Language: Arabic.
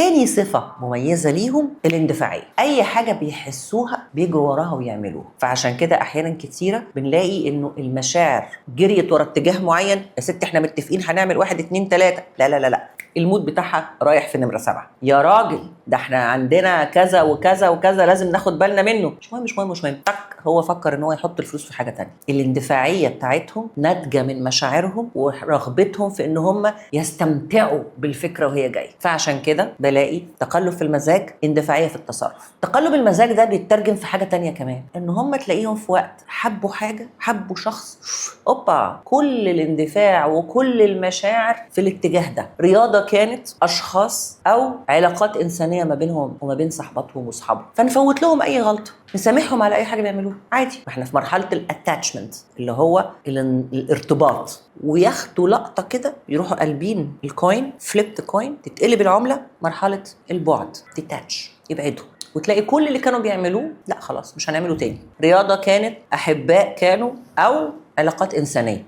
تاني صفة مميزة ليهم الاندفاعية، أي حاجة بيحسوها بيجروا وراها ويعملوها. فعشان كده أحيانا كتيرة بنلاقي إنه المشاعر جريت ورا اتجاه معين. يا ست احنا متفقين هنعمل 1 2 3، لا لا لا لا، المود بتاعها رايح في نمرة 7. يا راجل ده احنا عندنا كذا وكذا وكذا لازم ناخد بالنا منه. مش مهم مش مهم مش مهم، تك هو فكر ان هو يحط الفلوس في حاجة تانية. الاندفاعية بتاعتهم ناتجة من مشاعرهم ورغبتهم في ان هم يستمتعوا بالفكرة وهي جاية. فعشان كده بلاقي تقلب في المزاج، اندفاعية في التصرف. تقلب المزاج ده بيترجم في حاجة تانية كمان، ان هم تلاقيهم في وقت حبوا حاجة، حبوا شخص، اوبا كل الاندفاع وكل المشاعر في الاتجاه ده. رياضة كانت، اشخاص، او علاقات انسانية ما بينهم وما بين صحباتهم واصحابهم، فنفوت لهم اي غلطة، نسامحهم على اي حاجة بيعملوها عادي. احنا في مرحلة الاتاتشمنت اللي هو الارتباط، وياخدوا لقطة كده يروحوا قلبين الكوين، فليبت كوين، تتقلب العملة. مرحلة البعد، ديتاتش، يبعدوا، وتلاقي كل اللي كانوا بيعملوه لا خلاص مش هنعمله تاني. رياضة كانت، أحباء كانوا، أو علاقات إنسانية،